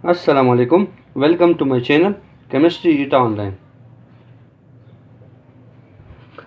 अस्सलाम वालेकुम। Welcome to my channel chemistry Eta online.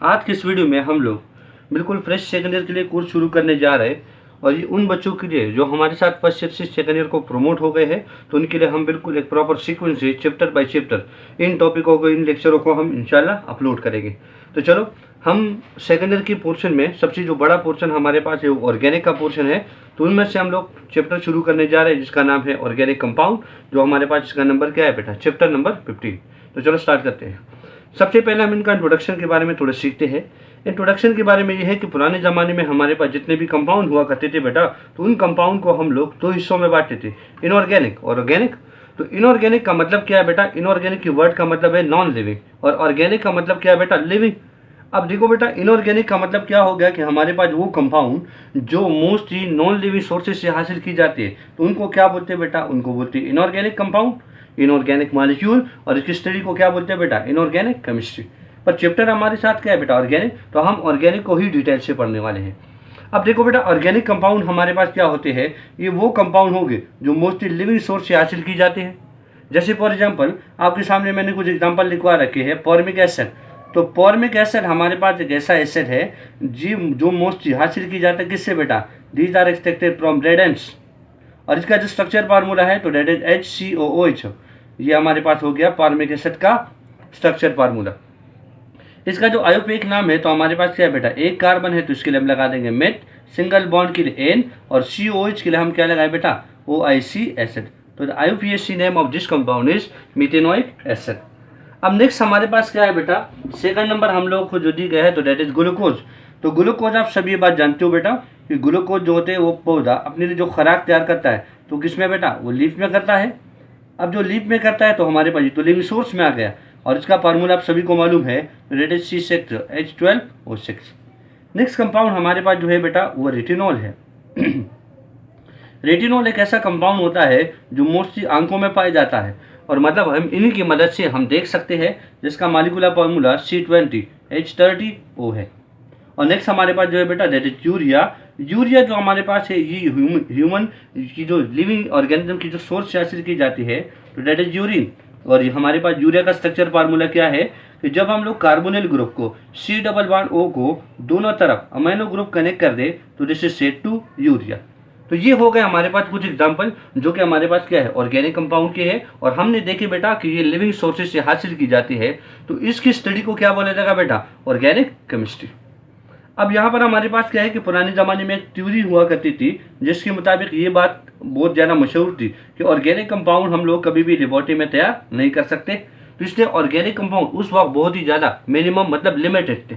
आज की इस वीडियो में हम लोग बिल्कुल फ्रेश सेकेंड ईयर के लिए कोर्स शुरू करने जा रहे हैं और ये उन बच्चों के लिए जो हमारे साथ फर्स्ट ईयर से सेकेंड ईयर को प्रमोट हो गए हैं, तो उनके लिए हम बिल्कुल एक प्रॉपर सीक्वेंस से चैप्टर बाय चैप्टर इन टॉपिकों को, इन लेक्चरों को हम इंशाल्लाह अपलोड करेंगे। तो चलो, हम सेकेंड ईयर की पोर्शन में सबसे जो बड़ा पोर्शन हमारे पास है वो ऑर्गेनिक का पोर्शन है। तो उनमें से हम लोग चैप्टर शुरू करने जा रहे हैं जिसका नाम है ऑर्गेनिक कंपाउंड, जो हमारे पास इसका नंबर क्या है बेटा, चैप्टर नंबर 15। तो चलो स्टार्ट करते हैं। सबसे पहले हम इनका इंट्रोडक्शन के बारे में थोड़ा सीखते हैं। इंट्रोडक्शन के बारे में ये है कि पुराने ज़माने में हमारे पास जितने भी कंपाउंड हुआ करते थे बेटा, तो उन कंपाउंड को हम लोग दो हिस्सों में बांटते थे, इनऑर्गेनिक और ऑर्गेनिक। तो इनऑर्गेनिक का मतलब क्या है बेटा, इनऑर्गेनिक की वर्ड का मतलब है नॉन लिविंग, और ऑर्गेनिक का मतलब क्या है बेटा, लिविंग। अब देखो बेटा, इनऑर्गेनिक का मतलब क्या हो गया कि हमारे पास वो कंपाउंड जो मोस्टली नॉन लिविंग सोर्सेज से हासिल की जाती है, तो उनको क्या बोलते हैं बेटा, उनको बोलते हैं इनऑर्गेनिक कंपाउंड, इनऑर्गेनिक मॉलिक्यूल। और इसकी स्टडी को क्या बोलते हैं बेटा, इनऑर्गेनिक केमिस्ट्री। पर चैप्टर हमारे साथ क्या है बेटा, ऑर्गेनिक। तो हम ऑर्गेनिक को ही डिटेल से पढ़ने वाले हैं। अब देखो बेटा, ऑर्गेनिक कंपाउंड हमारे पास क्या होते हैं, ये वो कंपाउंड होंगे जो मोस्टली लिविंग सोर्स से हासिल की जाते हैं। जैसे फॉर एग्जांपल आपके सामने मैंने कुछ एग्जांपल लिखवा रखे हैं। फॉर्मिक एसिड, तो फॉर्मिक एसिड हमारे पास एक ऐसा एसिड है जी जो मोस्टली हासिल की जाता है किससे बेटा, these are extracted from red ends. और इसका जो स्ट्रक्चर फार्मूला है तो डेट इज HCOOH। ये हमारे पास हो गया फॉर्मिक एसिड का स्ट्रक्चर फार्मूला। इसका जो आयोपेक नाम है तो हमारे पास क्या है बेटा, एक कार्बन है तो इसके लिए हम लगा देंगे मेट, सिंगल बॉन्ड के लिए N, और COH के लिए हम क्या लगाए बेटा, OIC एसिड। तो IUPAC name of this compound is methanoic acid. अब नेक्स्ट हमारे पास क्या है बेटा, सेकंड नंबर हम लोग को जो दी गया है तो डेट इज ग्लूकोज। तो ग्लूकोज आप सभी ये बात जानते हो बेटा कि ग्लूकोज जो होते हैं वो पौधा अपने लिए जो खुराक तैयार करता है तो किस में बेटा, वो लीफ में करता है। अब जो लीफ में करता है तो हमारे पास तो लिविंग सोर्स में आ गया, और इसका फार्मूला आप सभी को मालूम है, date is C6H12O6। Next compound हमारे पास जो है बेटा वो रेटिनॉल है। रेटिनॉल एक ऐसा कंपाउंड होता है जो मोस्टली आंखों में पाया जाता है, और मतलब हम इन्हीं की मदद से हम देख सकते हैं, जिसका मालिकुलर फार्मूला C20H30O है। और नेक्स्ट हमारे पास जो है बेटा दैट इज यूरिया। यूरिया जो हमारे पास है ये ह्यूमन की जो लिविंग ऑर्गेनिज्म की जो सोर्स से हासिल की जाती है तो दैट इज यूरिन। और ये हमारे पास यूरिया का स्ट्रक्चर फार्मूला क्या है कि जब हम लोग कार्बोनिल ग्रुप को C+O को दोनों तरफ अमीनो ग्रुप कनेक्ट कर दे तो this is said to urea. तो ये हो गए हमारे पास कुछ एग्जाम्पल जो कि हमारे पास क्या है, ऑर्गेनिक कंपाउंड के हैं, और हमने देखे बेटा कि ये लिविंग सोर्सेज से हासिल की जाती है। तो इसकी स्टडी को क्या बोला जाएगा बेटा, ऑर्गेनिक केमिस्ट्री। अब यहाँ पर हमारे पास क्या है कि पुराने ज़माने में एक थ्योरी हुआ करती थी जिसके मुताबिक ये बात बहुत ज़्यादा मशहूर थी कि ऑर्गेनिक कंपाउंड हम लोग कभी भी लेबोरेटरी में तैयार नहीं कर सकते। तो इसलिए ऑर्गेनिक कंपाउंड उस वक्त बहुत ही ज़्यादा मिनिमम मतलब लिमिटेड थे।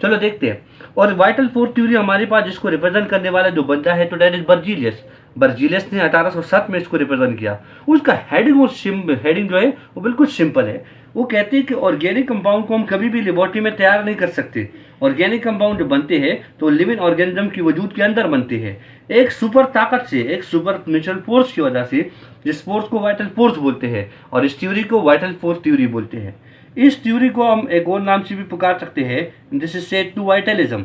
चलो देखते हैं। और वाइटल फोर्थ थ्योरी हमारे पास जिसको रिप्रेजेंट करने वाला जो बंदा है तो डेट इज बर्जीलियस। बर्जीलियस ने 1807 में इसको रिप्रेजेंट किया। उसका हेडिंग जो है वो बिल्कुल सिंपल है। वो कहते हैं कि ऑर्गेनिक कंपाउंड को हम कभी भी लेबोरेटरी में तैयार नहीं कर सकते। ऑर्गेनिक कंपाउंड जो बनते हैं तो लिविंग ऑर्गेनिज्म की वजूद के अंदर बनते हैं, एक सुपर ताकत से, एक सुपर नेचुरल फोर्स की वजह से, जिस फोर्स को वाइटल फोर्स बोलते हैं, और इस थ्योरी को वाइटल फोर्स थ्योरी बोलते हैं। इस थ्योरी को हम एक और नाम से भी पुकार सकते हैं, दिस इज सेड टू वाइटलिज्म।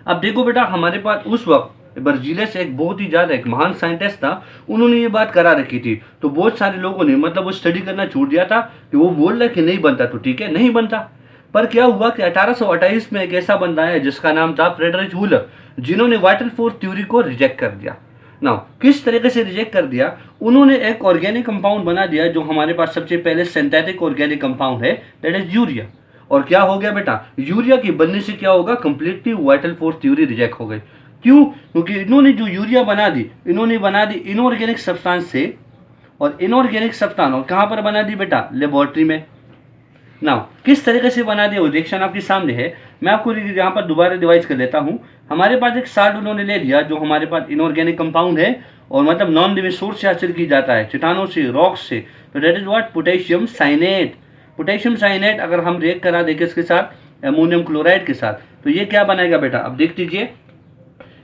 अब देखो बेटा, हमारे पास उस वक्त बर्जीलियस एक बहुत ही ज्यादा एक महान साइंटिस्ट था, उन्होंने ये बात करा रखी थी। तो बहुत सारे लोगों ने मतलब वो स्टडी करना छोड़ दिया था कि वो बोल रहा कि नहीं बनता, तो ठीक है नहीं बनता। पर क्या हुआ कि 1828 में एक ऐसा बंदा है जिसका नाम था फ्रेडरिक वूलर, जिन्होंने वाइटल फोर्स थ्योरी को रिजेक्ट कर दिया। नाउ किस तरीके से रिजेक्ट कर दिया, उन्होंने एक ऑर्गेनिक कंपाउंड बना दिया जो हमारे पास सबसे पहले सिंथेटिक ऑर्गेनिक कंपाउंड है, दैट इज यूरिया। और क्या हो गया बेटा, यूरिया की बनने से क्या होगा, completely vital force theory reject हो गई। क्यों, क्योंकि इन्होंने जो यूरिया बना दी, इन्होंने बना दी इनऑर्गेनिक सब्सटेंस से, और इनऑर्गेनिक सब्सटेंस और कहां पर बना दी बेटा, लेबोरेटरी में। नाउ किस तरीके से बना दिया वो रिएक्शन आपके सामने है। मैं आपको यहाँ पर दोबारा रिवाइज कर देता हूँ। हमारे पास एक साल्ट उन्होंने ले लिया जो हमारे पास इनऑर्गेनिक कंपाउंड है, और मतलब नॉन लिविंग सोर्स से हासिल की जाता है, चट्टानों से, रॉक्स से। तो that is what, potassium cyanate. Potassium cyanate अगर हम रिएक्ट करा दें किसके साथ, अमोनियम क्लोराइड के साथ, तो ये क्या बनाएगा बेटा, अब देख लीजिए।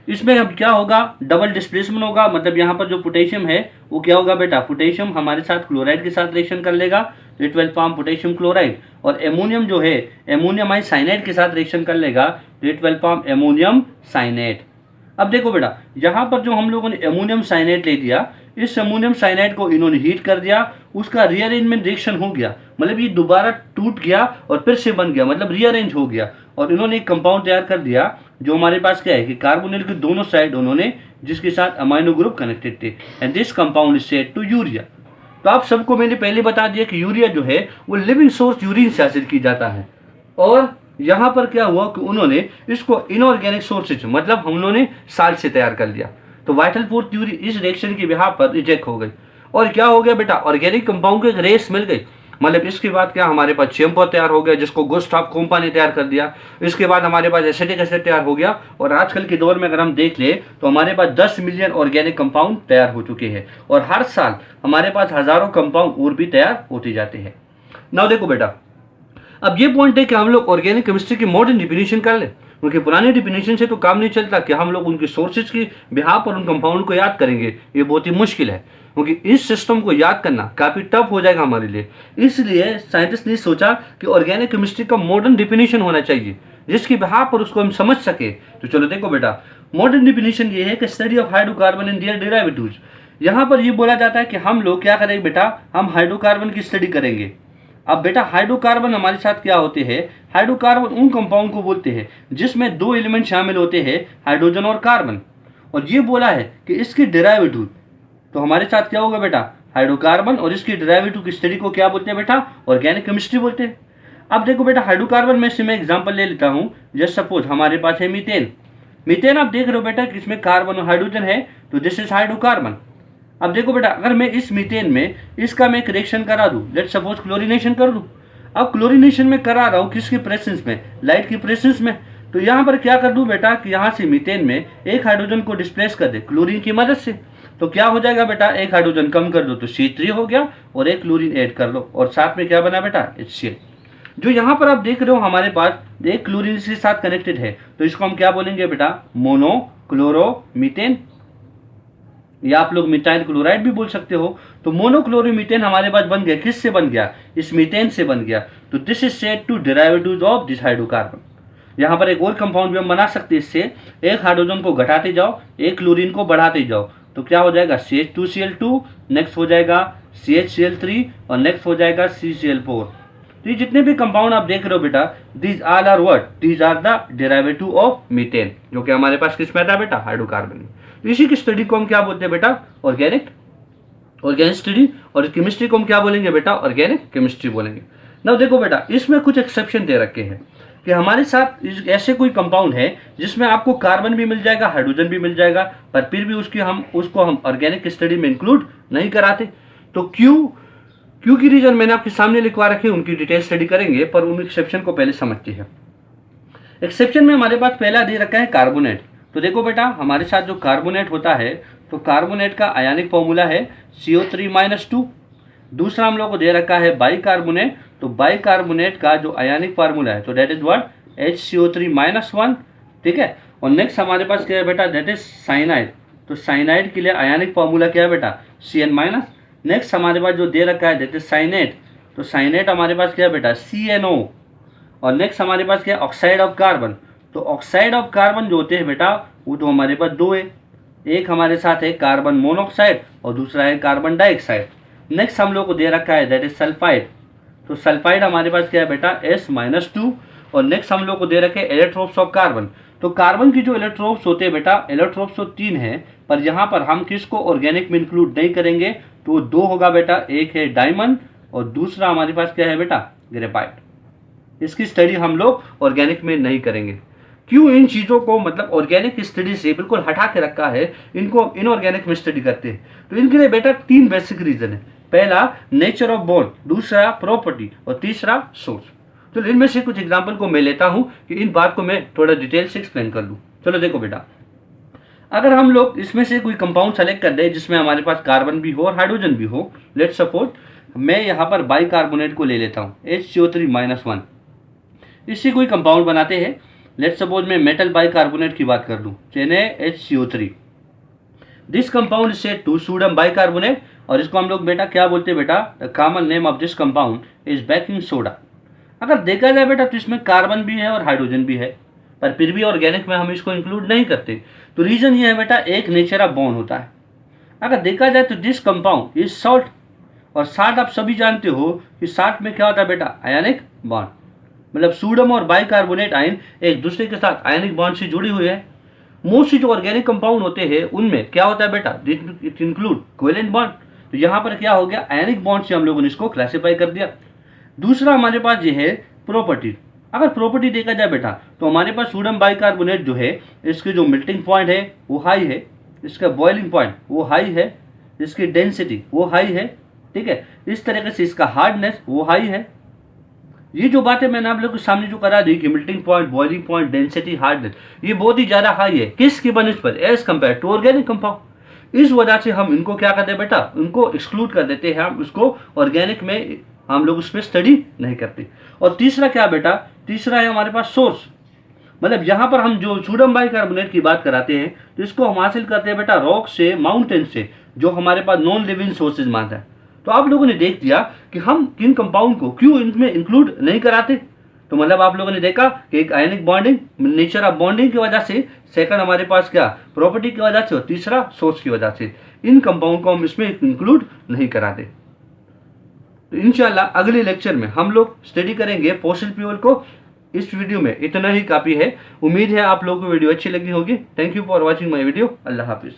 इसमें अब क्या होगा, डबल डिस्प्लेसमेंट होगा। मतलब यहाँ पर जो पोटेशियम है वो क्या होगा बेटा, पोटेशियम हमारे साथ क्लोराइड के साथ रिएक्शन कर लेगा, तो it will form potassium chloride. और एमोनियम जो है एमोनियम साइनाइड के साथ रिएक्शन कर लेगा, तो it will form ammonium cyanate. अब देखो बेटा, यहाँ पर जो हम लोगों ने एमोनियम साइनेट ले दिया, इस अमोनियम साइनाइड को इन्होंने हीट कर दिया, उसका रीअरेंजमेंट रिएक्शन हो गया, मतलब ये दोबारा टूट गया और फिर से बन गया, मतलब रीअरेंज हो गया, और इन्होंने एक कंपाउंड तैयार कर दिया जो हमारे पास क्या है कि कार्बोनिल के दोनों साइड उन्होंने जिसके साथ अमाइनो ग्रुप कनेक्टेड थे, and this compound is said to urea. तो आप सबको मैंने पहले बता दिया कि यूरिया जो है वो लिविंग सोर्स यूरिन से हासिल की जाता है, और यहाँ पर क्या हुआ कि उन्होंने इसको इनऑर्गेनिक सोर्सेज मतलब हम लोगों ने साल से तैयार कर लिया, तो वाइटल फोर्थ थ्योरी इस रिएक्शन के बिहाफ पर रिजेक्ट हो गई, और क्या हो गया बेटा, ऑर्गेनिक कंपाउंड को एक रेस मिल गई, मतलब इसके बाद क्या हमारे पास चैम्पर तैयार हो गया जिसको गुस्ताव कोम्पा ने तैयार कर दिया, इसके बाद हमारे पास एसिटिक एसिड तैयार हो गया, और आजकल के दौर में अगर हम देख ले तो हमारे पास 10 मिलियन ऑर्गेनिक कंपाउंड तैयार हो चुके हैं, और हर साल हमारे पास हजारों कंपाउंड और भी तैयार होते जाते हैं। नाउ देखो बेटा, अब ये पॉइंट है कि हम लोग ऑर्गेनिक केमिस्ट्री की मॉडर्न डिफिनेशन कर ले, क्योंकि पुरानी डिफिनेशन से तो काम नहीं चलता कि हम लोग उनके सोर्सेज की बिहाफ पर उन कंपाउंड को याद करेंगे, ये बहुत ही मुश्किल है, क्योंकि इस सिस्टम को याद करना काफ़ी टफ हो जाएगा हमारे लिए। इसलिए साइंटिस्ट ने सोचा कि ऑर्गेनिक केमिस्ट्री का मॉडर्न डिफिनेशन होना चाहिए जिसकी बिहाफ पर उसको हम समझ सके। तो चलो देखो बेटा, मॉडर्न डिफिनेशन ये है कि study of hydrocarbon and their derivatives. यहाँ पर ये बोला जाता है कि हम लोग क्या करेंगे बेटा, हम हाइड्रोकार्बन की स्टडी करेंगे। अब बेटा हाइड्रोकार्बन हमारे साथ क्या होते हैं, हाइड्रोकार्बन उन कंपाउंड को बोलते हैं जिसमें दो एलिमेंट शामिल होते हैं, हाइड्रोजन और कार्बन, और ये बोला है कि इसकी डेरिवेटिव, तो हमारे साथ क्या होगा बेटा, हाइड्रोकार्बन और इसकी डेरिवेटिव की स्टडी को क्या बोलते हैं बेटा, ऑर्गेनिक केमिस्ट्री बोलते हैं। अब देखो बेटा, हाइड्रोकार्बन में से मैं एग्जांपल ले लेता हूँ, जस्ट सपोज हमारे पास है मीथेन। मीथेन आप देख रहे हो बेटा कि इसमें कार्बन और हाइड्रोजन है, तो दिस इज हाइड्रोकार्बन। अब देखो बेटा, अगर मैं इस मीथेन में इसका मैं एक रिएक्शन करा दूं, लेट सपोज क्लोरीनेशन कर दूं। अब क्लोरीनेशन में करा रहा हूं किसके प्रेजेंस में, लाइट की प्रेजेंस में, तो यहाँ पर क्या कर दूं बेटा कि यहाँ से मीथेन में एक हाइड्रोजन को डिस्प्लेस कर दे क्लोरीन की मदद से, तो क्या हो जाएगा बेटा, एक हाइड्रोजन कम कर दो तो C3 हो गया, और एक क्लोरीन ऐड कर लो, और साथ में क्या बना बेटा, HCl। जो यहाँ पर आप देख रहे हो हमारे पास एक क्लोरीन के साथ कनेक्टेड है, तो इसको हम क्या बोलेंगे बेटा, मोनो क्लोरो मीथेन, या आप लोग मिथाइल क्लोराइड भी बोल सकते हो। तो मोनोक्लोरोमीथेन हमारे पास बन गया, किससे बन गया, इस मीथेन से बन गया, तो this is said to derivatives of this hydrocarbon. यहाँ पर एक और कंपाउंड भी हम बना सकते हैं इससे, एक हाइड्रोजन को घटाते जाओ, एक क्लोरीन को बढ़ाते जाओ, तो क्या हो जाएगा CH2Cl2, नेक्स्ट हो जाएगा CHCl3, और नेक्स्ट हो जाएगा CCl4। तो ये जितने भी कंपाउंड आप देख रहे हो बेटा, these all are what, these are the derivative of methane, जो कि हमारे पास किस में था बेटा, हाइड्रोकार्बन में। तो इसी की स्टडी को हम क्या बोलते हैं बेटा, ऑर्गेनिक स्टडी, और केमिस्ट्री को हम क्या बोलेंगे बेटा, ऑर्गेनिक केमिस्ट्री बोलेंगे। ना देखो बेटा, इसमें कुछ एक्सेप्शन दे रखे हैं कि हमारे साथ ऐसे कोई कंपाउंड है जिसमें आपको कार्बन भी मिल जाएगा, हाइड्रोजन भी मिल जाएगा, पर फिर भी उसको हम ऑर्गेनिक स्टडी में इंक्लूड नहीं कराते। तो क्यों की रीजन मैंने आपके सामने लिखवा रखे, उनकी डिटेल स्टडी करेंगे, पर उन एक्सेप्शन को पहले समझते हैं। एक्सेप्शन में हमारे पास पहला दे रखा है कार्बोनेट। तो देखो बेटा, हमारे साथ जो कार्बोनेट होता है, तो कार्बोनेट का आयनिक फॉर्मूला है CO3-2। दूसरा हम लोग को दे रखा है बाइकार्बोनेट, तो बाइकार्बोनेट का जो आयनिक फार्मूला है, तो दैट इज व्हाट, HCO3-1, ठीक है। और नेक्स्ट हमारे पास क्या है बेटा, दैट इज साइनाइड। तो साइनाइड के लिए आयनिक फॉर्मूला क्या है बेटा, CN-। नेक्स्ट हमारे पास जो दे रखा है दैट इज साइनेट, तो साइनेट हमारे पास क्या है बेटा, CNO। और नेक्स्ट हमारे पास क्या है, ऑक्साइड ऑफ कार्बन। तो ऑक्साइड ऑफ कार्बन जो होते हैं बेटा, वो तो हमारे पास दो है, एक हमारे साथ है कार्बन मोनोऑक्साइड और दूसरा है कार्बन डाइऑक्साइड। नेक्स्ट हम लोग को दे रखा है दैट इज सल्फाइड। तो सल्फाइड हमारे पास क्या है बेटा, S-2। और नेक्स्ट हम लोग को दे रखे इलेक्ट्रोप्स ऑफ कार्बन। तो कार्बन की जो इलेक्ट्रोप्स होते हैं बेटा, इलेक्ट्रोप्स तो 3 है, पर यहाँ पर हम किसको ऑर्गेनिक में इंक्लूड नहीं करेंगे, तो 2 होगा बेटा, एक है डायमंड और दूसरा हमारे पास क्या है बेटा, ग्रेफाइट। इसकी स्टडी हम लोग ऑर्गेनिक में नहीं करेंगे। क्यों इन चीज़ों को मतलब ऑर्गेनिक स्टडी से बिल्कुल हटा के रखा है, इनको इनऑर्गेनिक में स्टडी करते हैं। तो इनके लिए बेटा 3 बेसिक रीजन है। पहला नेचर ऑफ बॉन्ड, दूसरा प्रॉपर्टी और तीसरा सोर्स। तो इनमें से कुछ एग्जांपल को मैं लेता हूं कि इन बात को मैं थोड़ा डिटेल से एक्सप्लेन कर दूं। चलो देखो बेटा, अगर हम लोग इसमें से कोई कंपाउंड सेलेक्ट कर दे जिसमें हमारे पास कार्बन भी हो और हाइड्रोजन भी हो, लेट्स सपोज मैं यहाँ पर बाइकार्बोनेट को ले लेता हूँ, HCO3-1। इससे कोई कंपाउंड बनाते हैं। लेट्स सपोज मैं मेटल बाइकार्बोनेट की बात कर लूँ, HCO3। This compound is said to sodium bicarbonate, और इसको हम लोग बेटा क्या बोलते हैं बेटा, the common name of this compound is baking soda. अगर देखा जाए बेटा तो इसमें कार्बन भी है और हाइड्रोजन भी है, पर फिर भी ऑर्गेनिक में हम इसको इंक्लूड नहीं करते। तो रीजन ये है बेटा, एक नेचर ऑफ बॉन्ड होता है। अगर देखा जाए तो दिस कंपाउंड इज सॉल्ट, और साल्ट आप सभी जानते हो कि साल्ट में क्या होता है बेटा, आयनिक बॉन्ड, मतलब सोडियम और बाइकार्बोनेट आयन एक दूसरे के साथ आयनिक बॉन्ड से जुड़ी हुई है। मोस्टली जो ऑर्गेनिक कंपाउंड होते हैं उनमें क्या होता है बेटा, इट इंक्लूड कोवेलेंट बॉन्ड। तो यहाँ पर क्या हो गया, आयनिक बॉन्ड से हम लोगों ने इसको क्लासीफाई कर दिया। दूसरा हमारे पास ये है प्रॉपर्टी। अगर प्रॉपर्टी देखा जाए बेटा तो हमारे पास सोडियम बाइकार्बोनेट जो है इसके जो मेल्टिंग पॉइंट है वो हाई है, इसका बॉइलिंग पॉइंट वो हाई है, इसकी डेंसिटी वो हाई है, ठीक है। इस तरीके से इसका हार्डनेस वो हाई है। ये जो बातें मैंने आप लोगों के सामने जो करा दी कि melting point, boiling point, density, hardness, ये बहुत ही ज्यादा हाई है किसकी बनस्पत as compared to organic compound. इस वजह से हम इनको क्या करते हैं बेटा, उनको एक्सक्लूड कर देते हैं, हम उसको ऑर्गेनिक में हम लोग उसमें स्टडी नहीं करते। और तीसरा क्या बेटा, तीसरा है हमारे पास सोर्स, मतलब यहाँ पर हम जो सोडियम बाइकार्बोनेट की बात कराते हैं तो इसको हम हासिल करते हैं बेटा रॉक से, माउंटेन से, जो हमारे पास नॉन लिविंग सोर्सेज मानता है। तो आप लोगों ने देख दिया कि हम किन कंपाउंड को क्यों इनमें इंक्लूड नहीं कराते। तो मतलब आप लोगों ने देखा कि एक ionic bonding, nature of bonding की वजह से, सेकंड हमारे पास क्या प्रॉपर्टी की वजह से, और तीसरा सोर्स की वजह से इन कंपाउंड को हम इसमें इंक्लूड नहीं कराते। तो इंशाल्लाह अगले लेक्चर में हम लोग स्टडी करेंगे फॉसिल फ्यूल को। इस वीडियो में इतना ही काफ़ी है। उम्मीद है आप लोगों को वीडियो अच्छी लगी होगी। Thank you for watching my video. अल्लाह हाफिज़।